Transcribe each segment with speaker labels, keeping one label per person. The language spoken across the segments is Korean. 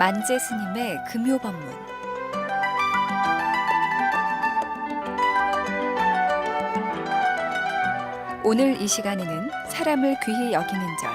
Speaker 1: 만재 스님의 금요법문. 오늘 이 시간에는 사람을 귀히 여기는 절,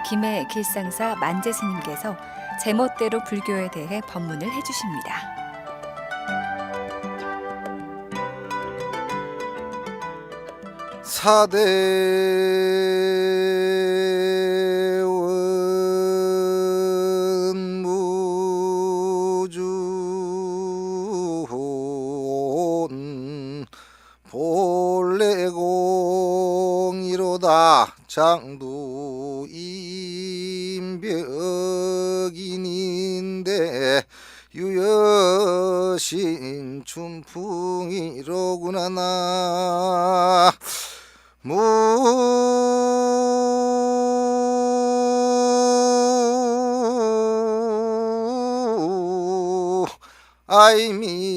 Speaker 1: 김해 길상사 만재 스님께서 제멋대로 불교에 대해 법문을 해주십니다.
Speaker 2: 사대원무주혼 본래공이로다 장두 임벽인인데 유여신 춘풍이로구나 나 아이미타불.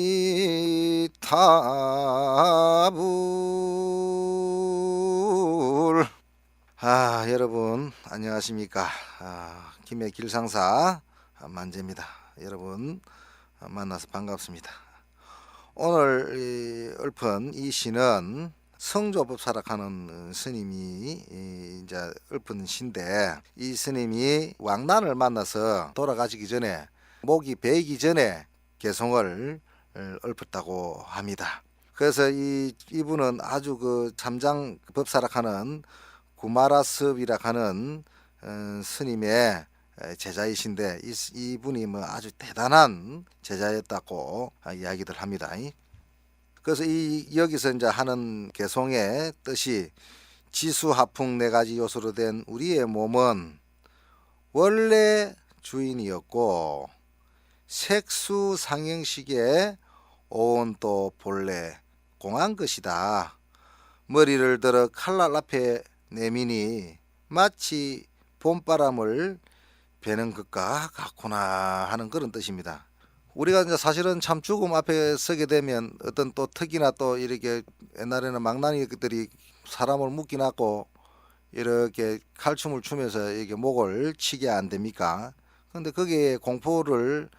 Speaker 2: 여러분 안녕하십니까. 김해 길상사 만재입니다. 여러분 만나서 반갑습니다. 오늘 읊은 이 시는 성조법사락하는 스님이 이제 읊은 시인데, 이 스님이 왕난을 만나서 돌아가시기 전에 목이 베이기 전에 개송을 읊었다고 합니다. 그래서 이분은 아주 그 참장 법사락하는 구마라섭이라 하는 스님의 제자이신데, 이분이 뭐 아주 대단한 제자였다고 이야기들 합니다. 그래서 여기서 이제 하는 개송의 뜻이, 지수하풍 네 가지 요소로 된 우리의 몸은 원래 주인이었고 색수상행식의 오온도 본래 공한 것이다. 머리를 들어 칼날 앞에 내미니 마치 봄바람을 베는 것과 같구나 하는 그런 뜻입니다. 우리가 이제 사실은 참 죽음 앞에 서게 되면 어떤 또 특이나 또 이렇게 옛날에는 망나니들이 사람을 묶어놨고 이렇게 칼춤을 추면서 이렇게 목을 치게 안 됩니까? 그런데 거기에 공포를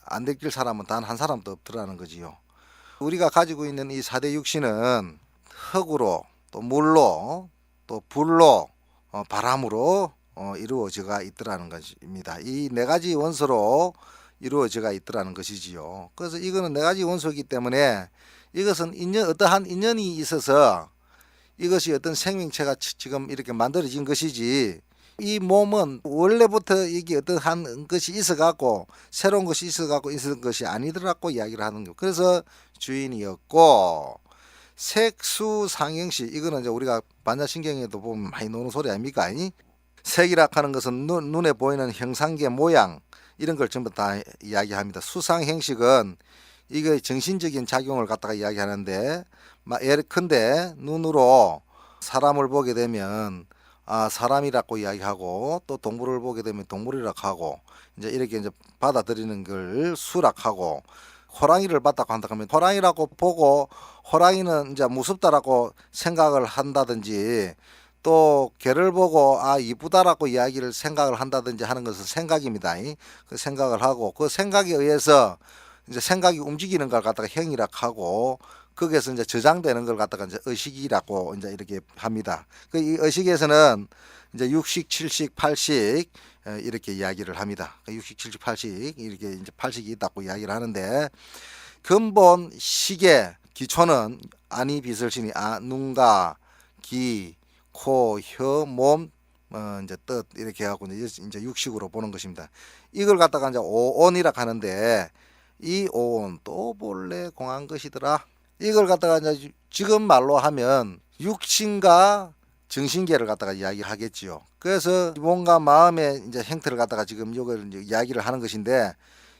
Speaker 2: 안 느낄 사람은 단 한 사람도 없더라는 거지요. 우리가 가지고 있는 이 사대 육신은 흙으로 또 물로 또 불로 바람으로 이루어져가 있더라는 것입니다. 이 네 가지 원소로 이루어져가 있더라는 것이지요. 그래서 이거는 네 가지 원소이기 때문에 이것은 어떠한 인연이 있어서 이것이 어떤 생명체가 지금 이렇게 만들어진 것이지, 이 몸은 원래부터 이게 어떠한 것이 있어갖고 새로운 것이 있어갖고 있었던 것이 아니더라고 이야기를 하는 거. 그래서 주인이었고, 색수상행시, 이거는 이제 우리가 반야신경에도 보면 많이 나오는 소리 아닙니까? 색이라 하는 것은 눈에 보이는 형상계 모양, 이런 걸 전부 다 이야기합니다. 수상행식은 이게 정신적인 작용을 갖다가 이야기하는데, 예컨대 눈으로 사람을 보게 되면 사람이라고 이야기하고, 또 동물을 보게 되면 동물이라고 하고, 이제 이렇게 이제 받아들이는 걸 수락하고, 호랑이를 봤다고 한다 하면 호랑이라고 보고 호랑이는 이제 무섭다라고 생각을 한다든지, 또 개를 보고 이쁘다라고 이야기를 생각을 한다든지 하는 것은 생각입니다. 그 생각을 하고, 그 생각에 의해서 이제 생각이 움직이는 걸 갖다가 행이라고 하고, 거기에서 이제 저장되는 걸 갖다가 이제 의식이라고 이제 이렇게 합니다. 그 이 의식에서는 이제 육식, 칠식, 팔식 이렇게 이야기를 합니다. 육식, 칠식, 팔식 이렇게 이제 팔식이 있다고 이야기를 하는데, 근본 식의 기초는 아니 비설신이 눈과 귀, 코, 혀, 몸, 이제 뜻 이렇게 해갖고 이제 육식으로 보는 것입니다. 이걸 갖다가 이제 오온이라 하는데, 이 오온 또 본래 공한 것이더라. 이걸 갖다가 이제 지금 말로 하면 육신과 정신계를 갖다가 이야기하겠지요. 그래서 뭔가 마음의 이제 형태를 갖다가 지금 이걸 이제 이야기를 하는 것인데,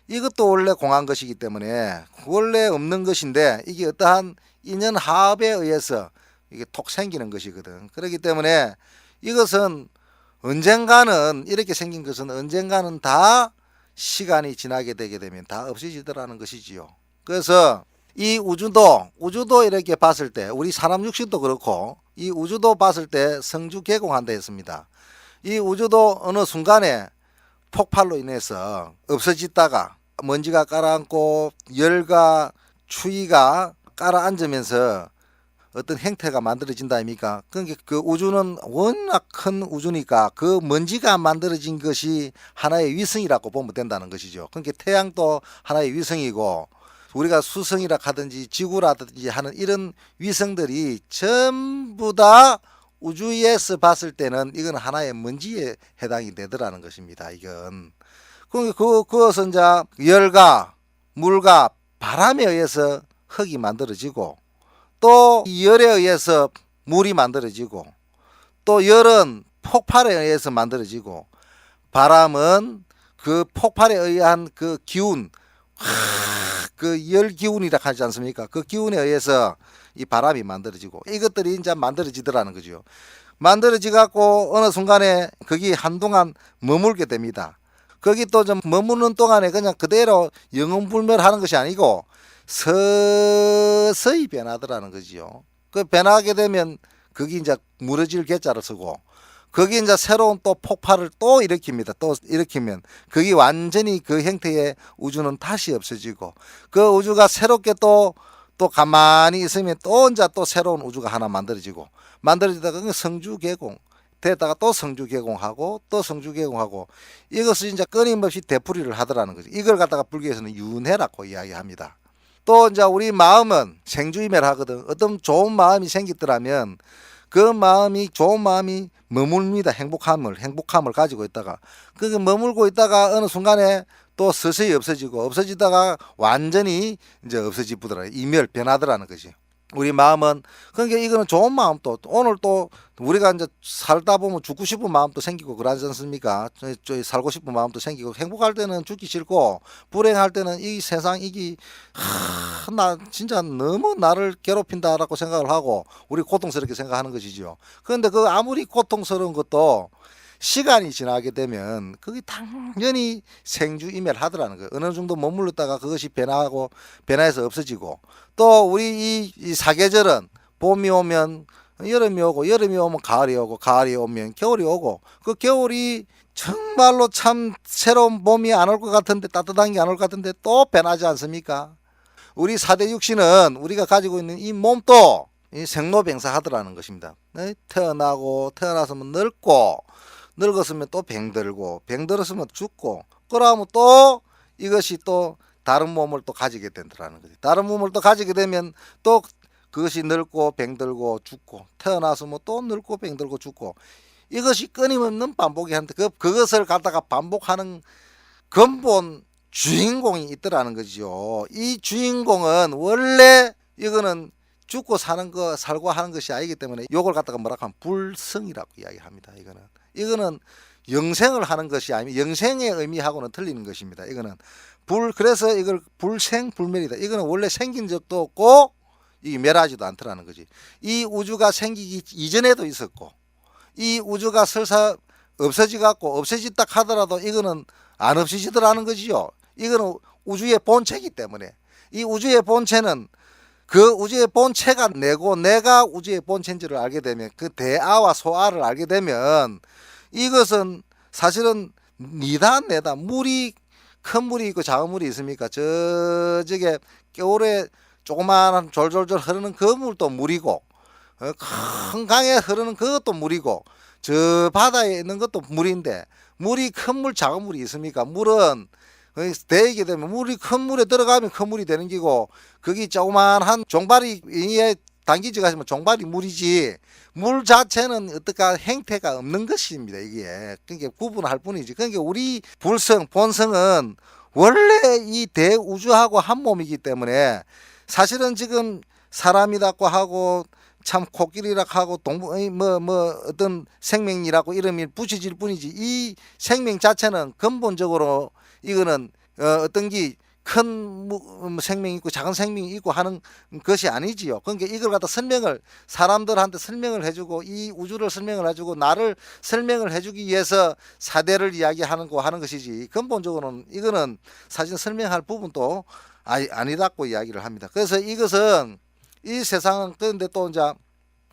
Speaker 2: 이것도 원래 공한 것이기 때문에 원래 없는 것인데, 이게 어떠한 인연 합에 의해서 이게 톡 생기는 것이거든. 그렇기 때문에 이것은 언젠가는, 이렇게 생긴 것은 언젠가는 다 시간이 지나게 되게 되면 다 없어지더라는 것이지요. 그래서 이 우주도 이렇게 봤을 때, 우리 사람 육신도 그렇고 이 우주도 봤을 때 성주 개공한다 했습니다. 이 우주도 어느 순간에 폭발로 인해서 없어지다가 먼지가 깔아앉고 열과 추위가 깔아앉으면서 어떤 행태가 만들어진다 아닙니까? 그러니까 그 우주는 워낙 큰 우주니까 그 먼지가 만들어진 것이 하나의 위성이라고 보면 된다는 것이죠. 그러니까 태양도 하나의 위성이고 우리가 수성이라 하든지 지구라든지 하는 이런 위성들이 전부 다 우주에서 봤을 때는 이건 하나의 먼지에 해당이 되더라는 것입니다. 이건 그것은 이제 열과 물과 바람에 의해서 흙이 만들어지고 또 열에 의해서 물이 만들어지고 또 열은 폭발에 의해서 만들어지고 바람은 그 폭발에 의한 그 기운 그 열 기운이라 하지 않습니까? 그 기운에 의해서 이 바람이 만들어지고 이것들이 이제 만들어지더라는 거죠. 만들어지 갖고 어느 순간에 거기 한동안 머물게 됩니다. 거기 또 좀 머무는 동안에 그냥 그대로 영원불멸하는 것이 아니고 서서히 변하더라는 거지요. 그 변하게 되면 거기 이제 무너질 개자를 쓰고 거기 이제 새로운 또 폭발을 또 일으킵니다. 또 일으키면 거기 완전히 그 형태의 우주는 다시 없어지고 그 우주가 새롭게 또 가만히 있으면 또 이제 또 새로운 우주가 하나 만들어지다가 성주개공 됐다가 또 성주개공하고 또 성주개공하고 이것을 이제 끊임없이 되풀이를 하더라는 거죠. 이걸 갖다가 불교에서는 윤회라고 이야기합니다. 또 이제 우리 마음은 생주이멸하거든. 어떤 좋은 마음이 생기더라면 그 마음이 좋은 마음이 머물니다. 행복함을 가지고 있다가 그게 머물고 있다가 어느 순간에 또 서서히 없어지다가 완전히 이제 없어지더라. 이멸 변하더라는 거지. 우리 마음은 그러니까 이거는 좋은 마음도 오늘 또 우리가 이제 살다 보면 죽고 싶은 마음도 생기고 그러지 않습니까? 살고 싶은 마음도 생기고 행복할 때는 죽기 싫고 불행할 때는 이 세상 이게 나 진짜 너무 나를 괴롭힌다라고 생각을 하고 우리 고통스럽게 생각하는 것이죠. 그런데 그 아무리 고통스러운 것도 시간이 지나게 되면 그게 당연히 생주이멸하더라는 거예요. 어느 정도 머물렀다가 그것이 변화해서 없어지고 또 우리 이 사계절은 봄이 오면 여름이 오고 여름이 오면 가을이 오고 가을이 오면 겨울이 오고 그 겨울이 정말로 참 새로운 봄이 안 올 것 같은데 따뜻한 게 안 올 것 같은데 또 변하지 않습니까? 우리 4대 육신은 우리가 가지고 있는 이 몸도 이 생로병사하더라는 것입니다. 태어나서면 늙었으면 또 병들고 병들었으면 죽고 그러면 또 이것이 또 다른 몸을 또 가지게 된다는 거지. 다른 몸을 또 가지게 되면 또 그것이 늙고 병들고 죽고 태어나서 또 늙고 병들고 죽고 이것이 끊임없는 반복이 하는데 그것을 갖다가 반복하는 근본 주인공이 있더라는 거죠. 이 주인공은 원래 이거는 죽고 살고 하는 것이 아니기 때문에 이걸 갖다가 뭐라고 하면 불성이라고 이야기합니다. 이거는 영생을 하는 것이 아니면 영생의 의미하고는 틀리는 것입니다. 이거는 그래서 이걸 불생불멸이다. 이거는 원래 생긴 적도 없고 이게 멸하지도 않더라는 거지. 이 우주가 생기기 이전에도 있었고 이 우주가 설사 없어지갖고 없어졌다 하더라도 이거는 안 없어지더라는 거지요. 이거는 우주의 본체이기 때문에 이 우주의 본체는 그 우주의 본체가 내가 우주의 본체인지를 알게 되면 그 대아와 소아를 알게 되면 이것은 사실은 니다 내다 큰 물이 있고 작은 물이 있습니까? 저게 겨울에 조그마한 졸졸졸 흐르는 그 물도 물이고 큰 강에 흐르는 그것도 물이고 저 바다에 있는 것도 물인데 물이 큰 물 작은 물이 있습니까? 물은 데이게 되면 물이 큰 물에 들어가면 큰 물이 되는 기고 거기 조그만한 종발이 위에 당기지가 있으면 종발이 물이지 물 자체는 어떠한 행태가 없는 것입니다. 이게 그러니까 구분할 뿐이지. 그러니까 우리 본성은 원래 이 대우주하고 한 몸이기 때문에 사실은 지금 사람이라고 하고 참 코끼리라고 하고 어떤 생명이라고 이름이 붙여질 뿐이지 이 생명 자체는 근본적으로 이거는 어떤 게 큰 생명이 있고 작은 생명이 있고 하는 것이 아니지요. 그러니까 이걸 갖다 사람들한테 설명을 해주고 이 우주를 설명을 해주고 나를 설명을 해주기 위해서 사대를 이야기하는 거 하는 것이지 근본적으로는 이거는 사실 설명할 부분도 아니라고 이야기를 합니다. 그래서 이것은 이 세상은 그런데 또 이제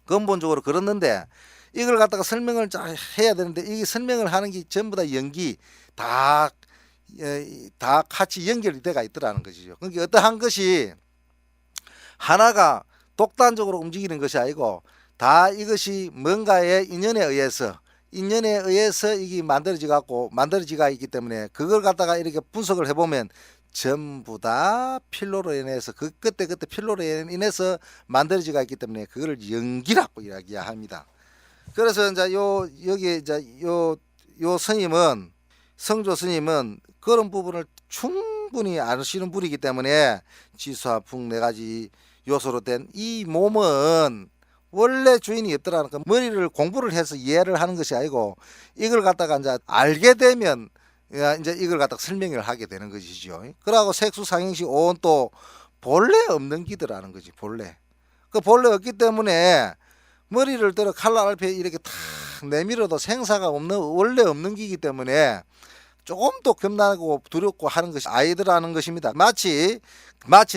Speaker 2: 근본적으로 그렇는데 이걸 갖다가 설명을 잘 해야 되는데 이 설명을 하는 게 전부 다 연기 다 다 같이 연결이 돼가 있더라는 것이죠. 그러니까 어떠한 것이 하나가 독단적으로 움직이는 것이 아니고 다 이것이 뭔가의 인연에 의해서 이게 만들어지가 있기 때문에 그걸 갖다가 이렇게 분석을 해보면 전부 다 필로로 인해서 그때 필로로 인해서 만들어지가 있기 때문에 그걸 연기라고 이야기합니다. 그래서 이제 여기 이제 요 스님은 성조 스님은 그런 부분을 충분히 아시는 분이기 때문에 지수화풍 네 가지 요소로 된 이 몸은 원래 주인이 없더라는 그 머리를 공부를 해서 이해를 하는 것이 아니고 이걸 갖다가 이제 알게 되면 이제 이걸 갖다가 설명을 하게 되는 것이죠. 그러고 색수상행시 오온 또 본래 없는 기더라는 거지. 본래 그 본래 없기 때문에 머리를 들어 칼날 앞에 이렇게 탁 내밀어도 생사가 원래 없는 기이기 때문에 조금 더 겁나고 두렵고 하는 것이 아니더라는 것입니다. 마치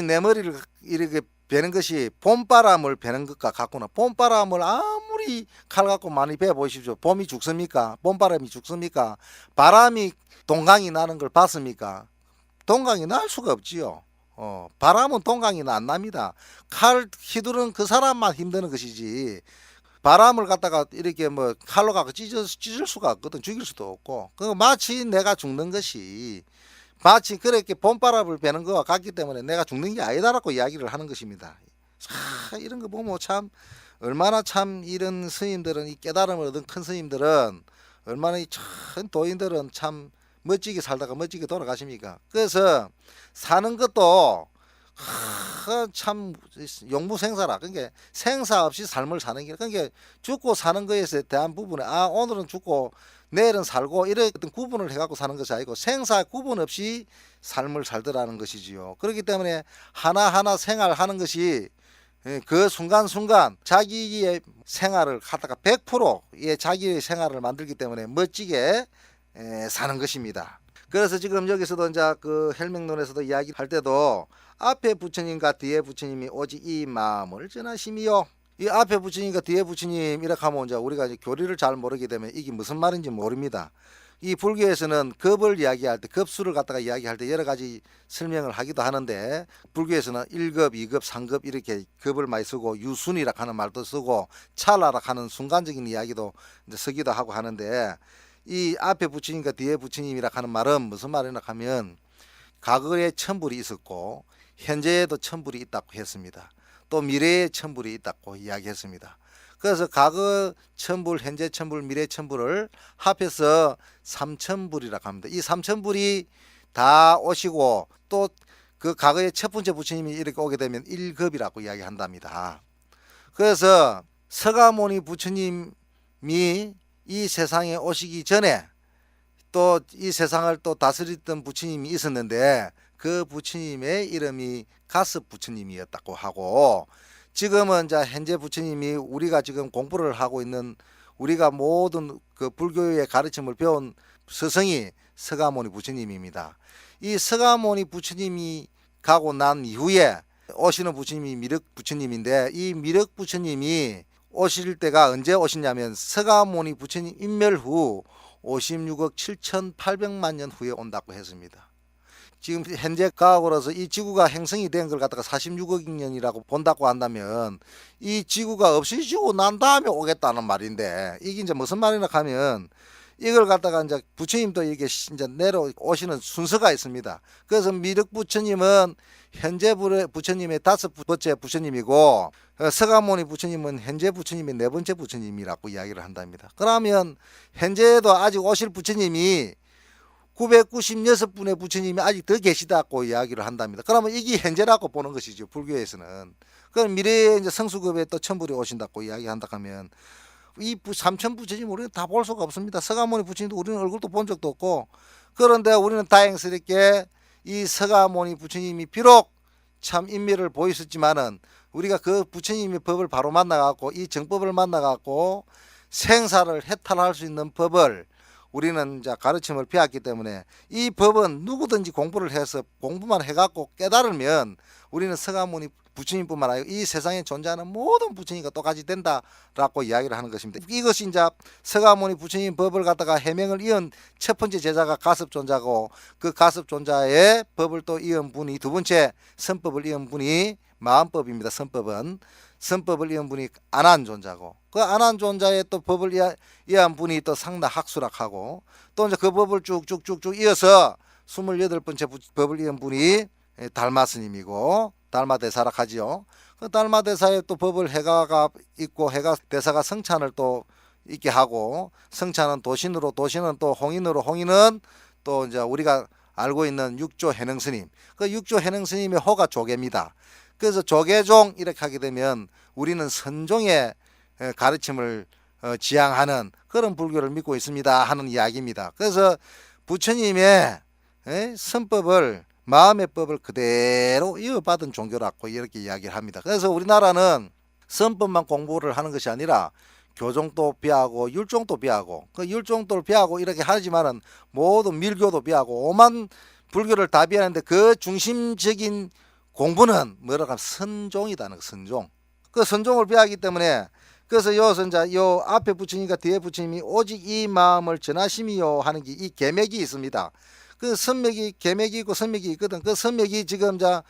Speaker 2: 내 머리를 이렇게 베는 것이 봄바람을 베는 것과 같구나. 봄바람을 아무리 칼 갖고 많이 베어 보십시오. 봄이 죽습니까? 봄바람이 죽습니까? 바람이 동강이 나는 걸 봤습니까? 동강이 날 수가 없지요. 바람은 동강이 안 납니다. 칼 휘두른 그 사람만 힘드는 것이지 바람을 갖다가 이렇게 뭐 칼로 갖고 찢을 수가 없거든. 죽일 수도 없고. 그 마치 내가 죽는 것이 마치 그렇게 봄바람을 베는 것과 같기 때문에 내가 죽는 게 아니다라고 이야기를 하는 것입니다. 이런 거 보면 참 얼마나 참 이런 스님들은 이 깨달음을 얻은 큰 스님들은 얼마나 이 큰 도인들은 참 멋지게 살다가 멋지게 돌아가십니까? 그래서 사는 것도 참 용무생사라. 그러니까 생사 없이 삶을 사는 게 그러니까 죽고 사는 것에 대한 부분에 오늘은 죽고 내일은 살고 이런 어떤 구분을 해갖고 사는 것이 아니고 생사 구분 없이 삶을 살더라는 것이지요. 그렇기 때문에 하나하나 생활하는 것이 그 순간순간 자기의 생활을 갖다가 100% 자기의 생활을 만들기 때문에 멋지게 사는 것입니다. 그래서 지금 여기서도 이제 그 헬명론에서도 이야기할 때도 앞에 부처님과 뒤에 부처님이 오직 이 마음을 전하심이요. 이 앞에 부처님과 뒤에 부처님 이렇게 하면 이제 우리가 이제 교리를 잘 모르게 되면 이게 무슨 말인지 모릅니다. 이 불교에서는 급을 이야기할 때 급수를 갖다가 이야기할 때 여러 가지 설명을 하기도 하는데 불교에서는 1급, 2급, 3급 이렇게 급을 많이 쓰고 유순이라 하는 말도 쓰고 찰나라 하는 순간적인 이야기도 이제 쓰기도 하고 하는데 이 앞에 부처님과 뒤에 부처님이라 하는 말은 무슨 말이냐 하면 과거에 천불이 있었고 현재에도 천불이 있다고 했습니다. 또 미래에 천불이 있다고 이야기했습니다. 그래서 과거 천불, 현재 천불, 미래 천불을 합해서 삼천불이라고 합니다. 이 삼천불이 다 오시고 또 그 과거에 첫 번째 부처님이 이렇게 오게 되면 1급이라고 이야기한답니다. 그래서 서가모니 부처님이 이 세상에 오시기 전에 또 이 세상을 또 다스렸던 부처님이 있었는데 그 부처님의 이름이 가습 부처님이었다고 하고 지금은 이제 현재 부처님이 우리가 지금 공부를 하고 있는 우리가 모든 그 불교의 가르침을 배운 스승이 서가모니 부처님입니다. 이 서가모니 부처님이 가고 난 이후에 오시는 부처님이 미륵 부처님인데 이 미륵 부처님이 오실 때가 언제 오시냐면 서가모니 부처님 인멸 후 56억 7,800만 년 후에 온다고 했습니다. 지금 현재 과학으로서 이 지구가 행성이 된 걸 갖다가 46억 년이라고 본다고 한다면 이 지구가 없어지고 난 다음에 오겠다는 말인데 이게 이제 무슨 말이냐 하면 이걸 갖다가 이제 부처님도 이게 이제 내려오시는 순서가 있습니다. 그래서 미륵 부처님은 현재 부처님의 5번째 부처님이고 서가모니 부처님은 현재 부처님의 4번째 부처님이라고 이야기를 한답니다. 그러면 현재에도 아직 오실 부처님이 996분의 부처님이 아직 더 계시다고 이야기를 한답니다. 그러면 이게 현재라고 보는 것이죠. 불교에서는. 그럼 미래에 이제 성수급에 또 천불이 오신다고 이야기한다 하면 이 삼천 부처님 우리는 다 볼 수가 없습니다. 서가모니 부처님도 우리는 얼굴도 본 적도 없고 그런데 우리는 다행스럽게 이 서가모니 부처님이 비록 참 인미를 보이셨지만은 우리가 그 부처님의 법을 바로 만나갖고 이 정법을 만나갖고 생사를 해탈할 수 있는 법을 우리는 이제 가르침을 배웠기 때문에 이 법은 누구든지 공부를 해서 공부만 해갖고 깨달으면 우리는 서가모니 부처님뿐만 아니고 이 세상에 존재하는 모든 부처님과 똑같이 된다라고 이야기를 하는 것입니다. 이것이 이제 서가모니 부처님 법을 갖다가 해명을 이은 첫 번째 제자가 가섭존자고, 그 가섭존자의 법을 또 이은 분이 두 번째 선법을 이은 분이 마음법입니다. 선법을 이은 분이 안한존자고, 그 안한존자의 또 법을 이한 분이 또 상나학수락하고, 또 이제 그 법을 쭉쭉쭉쭉 이어서 28번째 법을 이은 분이 달마스님이고, 달마대사락하지요. 그 달마대사에 또 법을 해가가 있고, 해가 대사가 성찬을 또 있게 하고, 성찬은 도신으로, 도신은 또 홍인으로, 홍인은 또 이제 우리가 알고 있는 육조 해능스님, 그 육조 해능스님의 호가 조계입니다. 그래서 조계종 이렇게 하게 되면 우리는 선종의 가르침을 지향하는 그런 불교를 믿고 있습니다 하는 이야기입니다. 그래서 부처님의 선법을, 마음의 법을 그대로 이어받은 종교라고 이렇게 이야기를 합니다. 그래서 우리나라는 선법만 공부를 하는 것이 아니라 교종도 비하고 율종도 비하고, 그 율종도를 비하고 이렇게 하지만은 모든 밀교도 비하고 오만 불교를 다 비하는데 그 중심적인 공부는 뭐라고 하면 선종이다는 거, 선종. 그 선종을 비하기 때문에, 그래서 여기서 이제 요 앞에 부처님과 뒤에 부처님이 오직 이 마음을 전하심이요 하는 게 이 계맥이 있습니다. 그 선맥이, 계맥이 있고 선맥이 있거든. 그 선맥이 지금 이제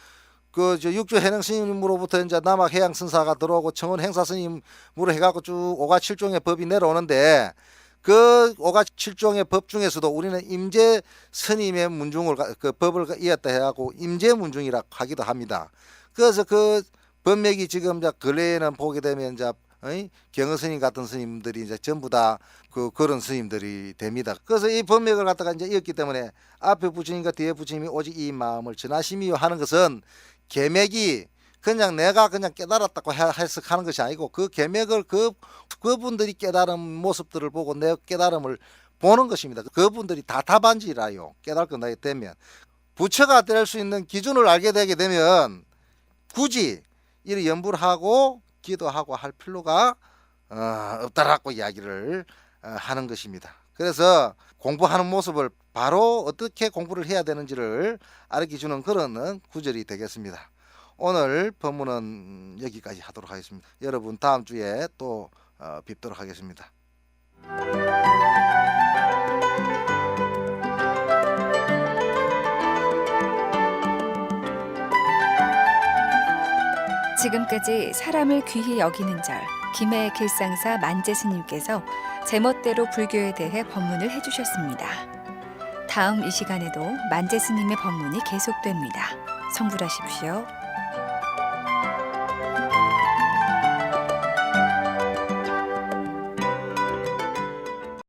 Speaker 2: 그 육조 해능 스님으로부터 이제 남학 해양 선사가 들어오고 청원 행사 스님으로 해갖고 쭉 오가 7종의 법이 내려오는데, 그 오가 7종의 법 중에서도 우리는 임재 스님의 문중을, 그 법을 이었다 해갖고 임재 문중이라고 하기도 합니다. 그래서 그 법맥이 지금 이제 근래에는 보게 되면 이제 경허 스님 같은 스님들이 이제 전부 다 그런 스님들이 됩니다. 그래서 이 법맥을 갖다가 이제 이었기 때문에 앞에 부처님과 뒤에 부처님이 오직 이 마음을 전하심이요 하는 것은 계맥이 그냥 내가 그냥 깨달았다고 해석하는 것이 아니고, 그 계맥을 그분들이 깨달은 모습들을 보고 내 깨달음을 보는 것입니다. 그분들이 다 답안지라요. 깨닫고 나게 되면 부처가 될 수 있는 기준을 알게 되게 되면 굳이 이를 연부를 하고 기도하고 할 필요가 없다라고 이야기를 하는 것입니다. 그래서 공부하는 모습을 바로 어떻게 공부를 해야 되는지를 알려주는 그런 구절이 되겠습니다. 오늘 법문은 여기까지 하도록 하겠습니다. 여러분 다음 주에 또 뵙도록 하겠습니다.
Speaker 1: 지금까지 사람을 귀히 여기는 절, 김해 길상사 만재스님께서 제멋대로 불교에 대해 법문을 해주셨습니다. 다음 이 시간에도 만재스님의 법문이 계속됩니다. 성불하십시오.